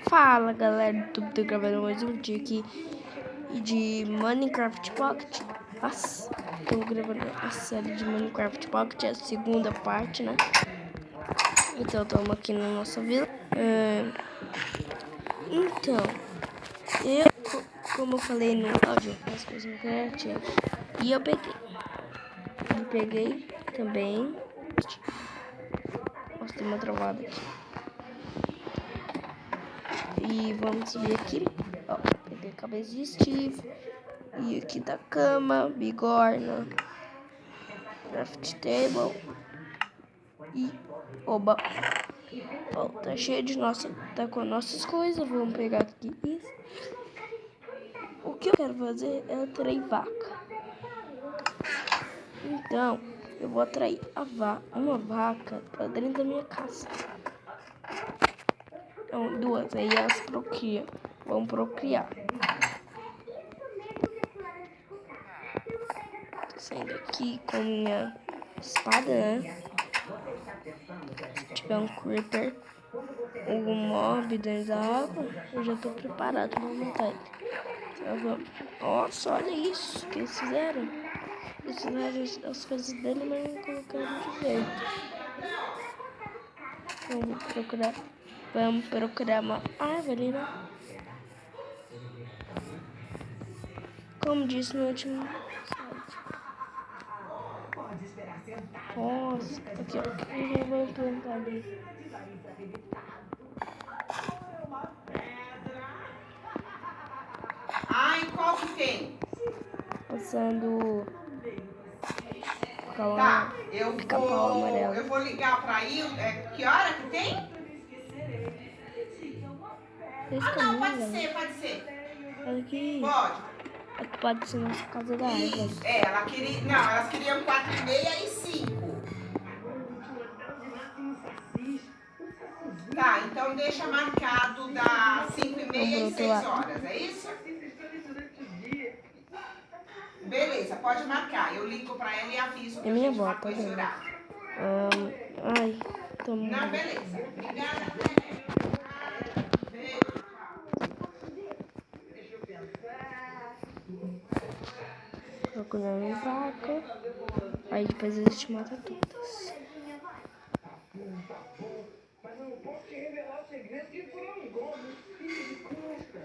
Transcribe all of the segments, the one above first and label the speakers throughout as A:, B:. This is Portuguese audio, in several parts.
A: Fala galera do YouTube, tô gravando mais um vídeo aqui de Minecraft Pocket. Nossa, tô gravando a série de Minecraft Pocket, a segunda parte, né? Então, estamos aqui na nossa vila. Então, como eu falei no áudio, as coisas no Minecraft, e eu peguei também. Nossa, tem uma travada aqui. E vamos subir aqui. Ó, peguei a cabeça de Steve. E aqui da cama, bigorna, craft table. E oba. Ó, tá cheio de tá com nossas coisas. Vamos pegar aqui isso. O que eu quero fazer é atrair vaca. Então, eu vou atrair uma vaca pra dentro da minha casa. Então, duas, aí elas procriam. Vão procriar. Tô saindo aqui com minha espada, né? Se tiver um creeper ou um mob dentro da água, eu já tô preparado pra matar ele. Então, vamos. Nossa, olha isso que eles fizeram. Eles fizeram as coisas dele, mas não colocaram de jeito. Vamos procurar uma árvore, né? Como disse no último slide. Nossa, aqui ó, eu já vou plantar ali.
B: Ai, qual que tem?
A: Passando
B: Tá,
A: pica-pau amarelo.
B: eu vou ligar pra il. Que hora que tem? Não, pode ser.
A: Olha aqui.
B: Pode.
A: Aqui pode ser nossa casa da árvore.
B: Isso, elas queriam 4h30 e 5. Tá, então deixa marcado das 5h30 e 6 horas, é isso? Beleza, pode marcar. Eu ligo pra ela e aviso que a gente marcou esse horário.
A: Ai, tô muito...
B: Não, beleza. Obrigada. Beijo, tchau. Deixa eu pensar.
A: Procurando vaca. Aí depois a gente mata todas.
C: Mas eu não posso te revelar o segredo que por um gol no filho de custa.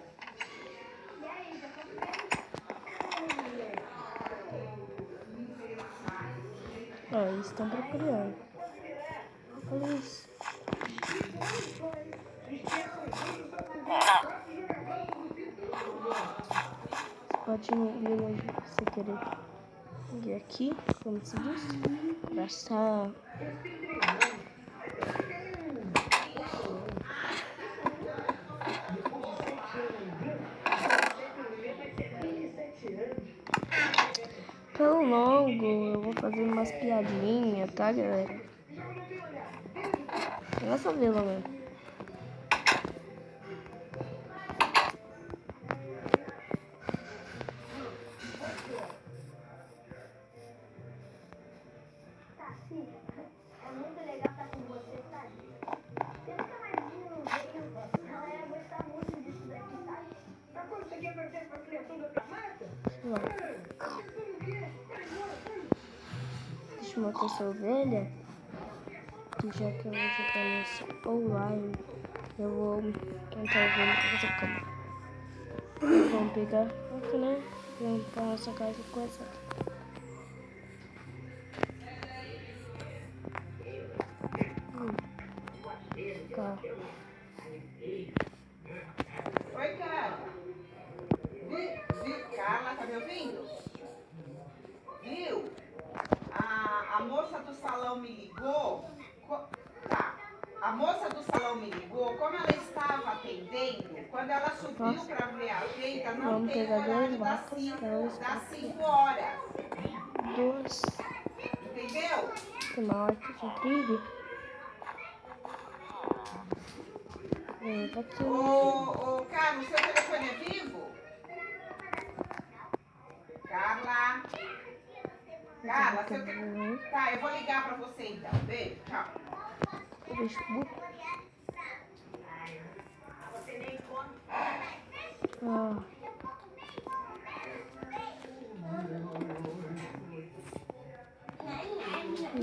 C: E aí, já
A: Ó, eles estão procurando. Olha isso. Pode vir longe se você querer. E aqui, como se diz? Abraçar. Tão longo, eu vou fazer umas piadinhas, tá, galera? Nossa vila mesmo.
C: É muito legal estar com você, sabe? Você nunca mais veio, ela ia gostar muito disso daqui, sabe? Mas quando você quer perder pra criação da tua mata?
A: Deixa eu matar essa ovelha. Que já que eu vou jogar nesse online, eu vou tentar ovelha pra fazer cama. Vamos pegar aqui, né? Vamos pra nossa casa com essa aqui. Cá.
B: Oi, Carla. Viu? Carla, tá me ouvindo? Viu? A moça do salão me ligou. Tá. A moça do salão me ligou. Como ela estava atendendo, quando ela subiu para ver a tenda, não
A: Vamos
B: tem o
A: pegar
B: horário
A: duas vacas
B: das 5 horas.
A: Duas.
B: Entendeu?
A: Tem uma horta de trigo. Tá aqui.
B: Ô, Carlos, seu telefone é vivo? Carla? Carla, seu telefone. Tá, eu vou ligar pra você então. Beijo, tchau.
A: Deixa o burro. Ah.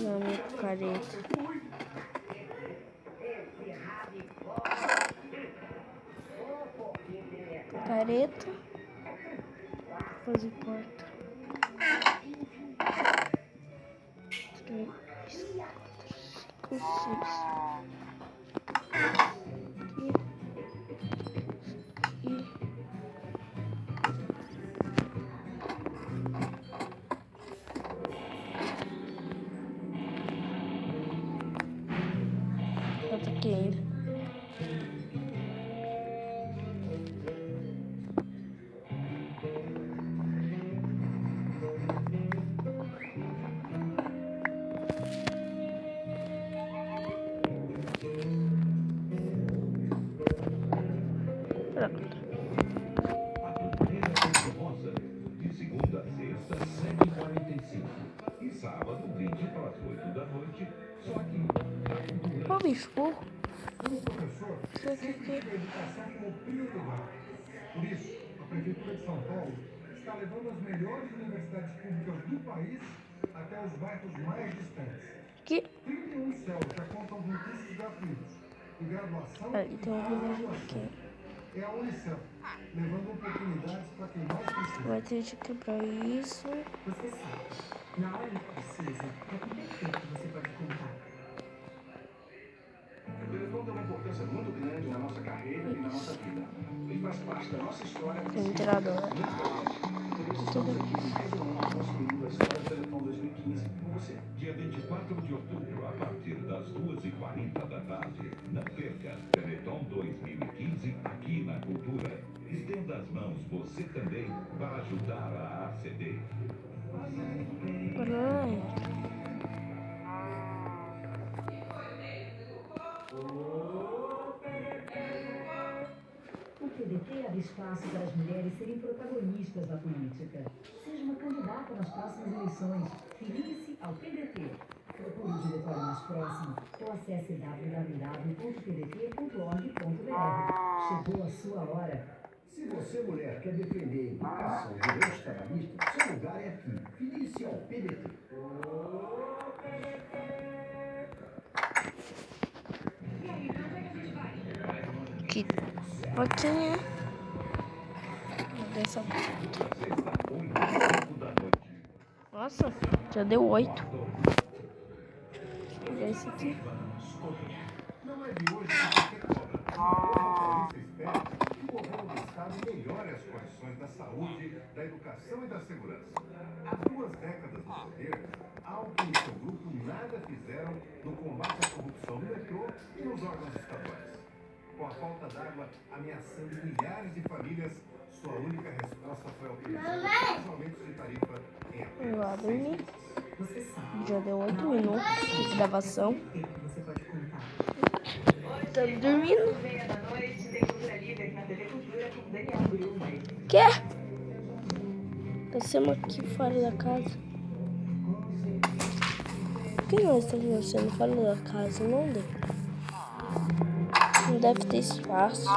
A: Nome careta. Careta. Fazer porta. 3, 4, 5, 6. Falta aqui ainda. Pronto.
D: Rosa, de segunda a sexta, 7h45. E sábado, 20 para as 8 da noite, só aqui, na Cultura.
A: Ó, bicho burro.
E: Como professor,
A: Isso aqui
E: sempre
A: que
E: tive a educação como prioridade. Por isso, a Prefeitura de São Paulo está levando as melhores universidades públicas do país até os bairros mais distantes.
A: aqui.
E: 31 céus já contam com cursos gratuitos e graduação
A: Ali tem um
E: e
A: relógio
E: pós-graduação.
A: aqui.
E: É a Unicef, levando oportunidades para quem mais precisa.
A: Vai ter que quebrar isso.
F: Você sabe, na hora que precisa, é com quem que você pode contar.
G: O telefone tem uma importância muito grande na nossa carreira e na nossa vida. Ele faz parte da nossa história.
A: Tem entrada, né?
G: Por isso estamos aqui mais um ano construindo a história do Telefone 2015 com você.
D: Dia 24 de outubro, a partir das 2h40 da tarde. Não perca, Teleton 2015 aqui na Cultura. Estenda as mãos, você também, para ajudar a ACD.
A: Ai.
F: O PDT abre espaço para as mulheres serem protagonistas da política. Seja uma candidata nas próximas eleições. Filie-se ao PDT. Procure o diretório mais próximo ou acesse www.pdt.org.br. Chegou a sua hora.
H: Se você, mulher, quer defender educação e direitos trabalhistas, seu lugar é aqui. Filie-se ao PDT.
A: Que pouquinho. Dessa... Nossa, já deu 8. Deixa eu pegar esse aqui.
E: Não é de hoje que você cobra. O Paulista espera que o governo do Estado melhore as condições da saúde, da educação e da segurança. Há 2 décadas no poder, Alckmin e seu grupo nada fizeram no combate à corrupção no metrô e nos órgãos estaduais. Com a falta d'água ameaçando milhares de famílias, sua única resposta foi a autorização dos aumentos de tarifa em
A: Eu vou
E: apenas 6
A: dormir.
E: meses.
F: Você sabe,
A: Já deu 8
F: na hora
A: minutos
F: que
A: de
F: precisa,
A: gravação.
F: é com quem que você pode contar.
A: Tá dormindo?
B: 9h30 tem Cultura Livre aqui na TV Cultura com Daniel Bruna.
A: Quê? Descemos aqui fora da casa. Por que nós estamos sendo fora da casa? Não deve. Não deve ter espaço.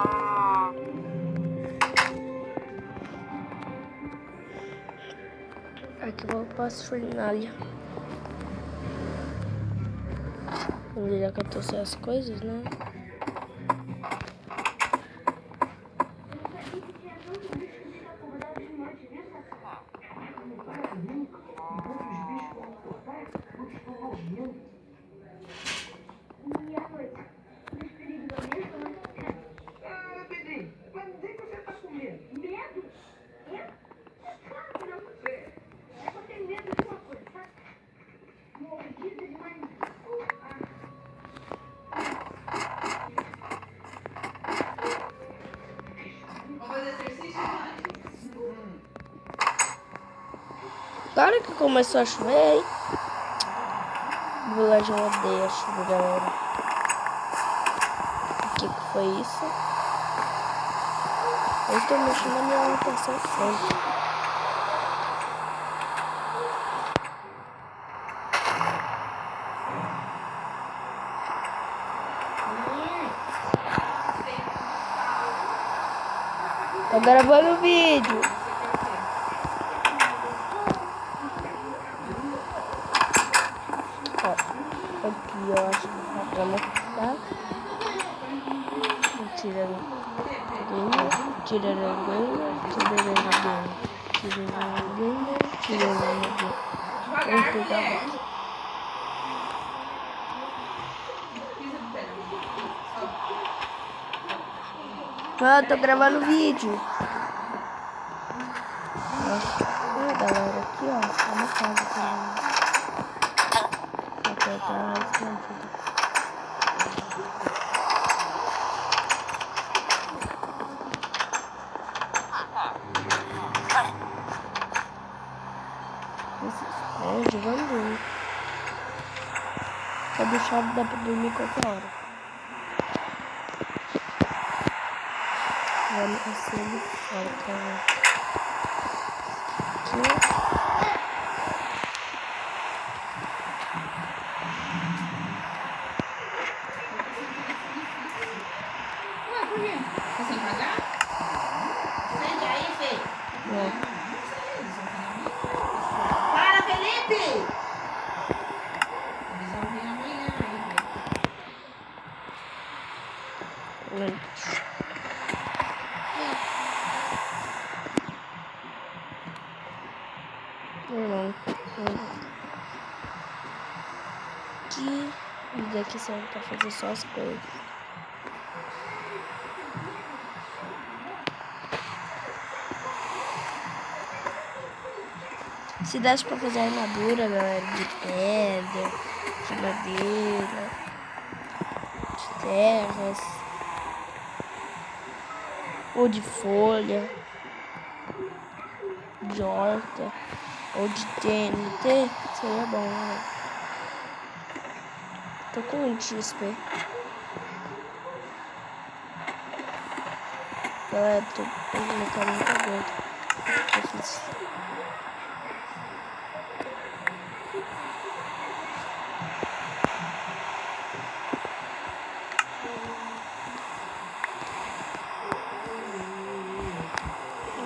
A: Aqui eu vou para as fornalhas. Onde já que eu trouxe as coisas, né?
C: E à noite? Nos perigos da mesma?
B: Ah, Pedrinho, mas onde é que você tá com medo?
C: Medo? Eu? Claro que não. Eu só tenho medo de uma coisa, sabe? Mordida de marimbondo.
B: Vamos fazer exercício, mãe?
A: Agora que começou a chover, hein? O vilagem odeia chuva, galera. O que foi isso? Eu estou mexendo na minha anotação sempre. Tô gravando o vídeo. Ó, aqui eu acho que a cama tá. Tirando gamer, tirando gamer, tirando gamer, tirando gamer, tirando gamer. Vamos pegar aqui. Ah, tô gravando vídeo. Nossa, galera, aqui ó, é uma casa também. Até tá escondido. Esse esconde, vamos dormir. Tá deixado, dá pra dormir qualquer hora. Vamos assim, falta aqui.
B: Ué, por quê? Tá sem pagar? Sente aí, Fê. Para, Felipe! Eles vão vir amanhã aí, Fê.
A: Aqui, e daqui serve pra fazer só as coisas. Se desse pra fazer armadura, galera, de pedra, de madeira, de terras, ou de folha, de horta, ou de TNT, seria bom, né? Tô com 20 XP. Galera, meu caminho tá gordo. Eu fiz.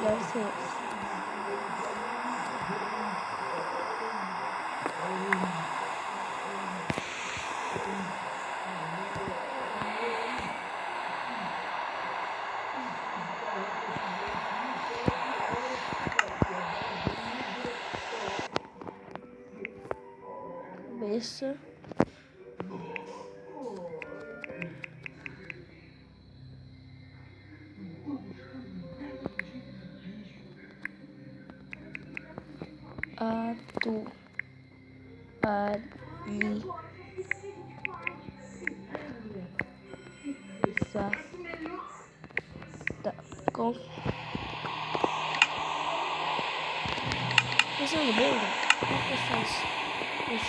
A: Deve ser esse. Besta. Ali. Tá com. Pensando bem, como é que eu faço?
B: Mas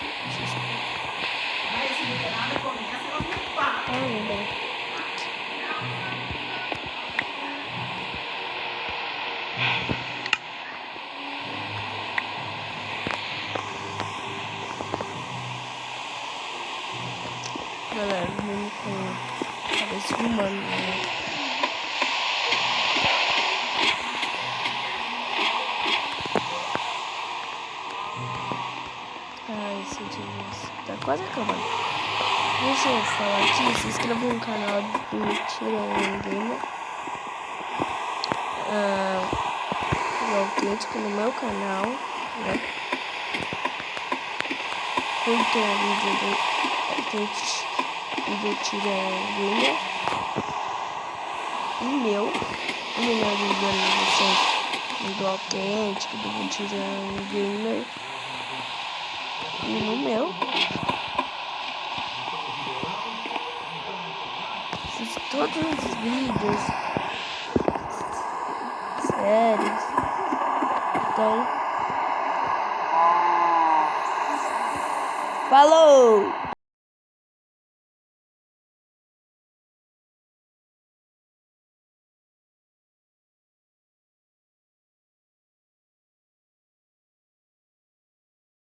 B: esse literário começa a ocupar.
A: Bem. Galera, vamos com cabeça de humano, né? Esse vídeo tá quase acabando. Deixa eu falar aqui, se inscreva no canal do Tirando Gamer. Autêntico no meu canal, né? Curta o vídeo do Tirando Gamer. E meu, o melhor de visualizações do Autêntico, do Tirando Gamer. E no meu, fiz todos os vídeos, séries, então, falou!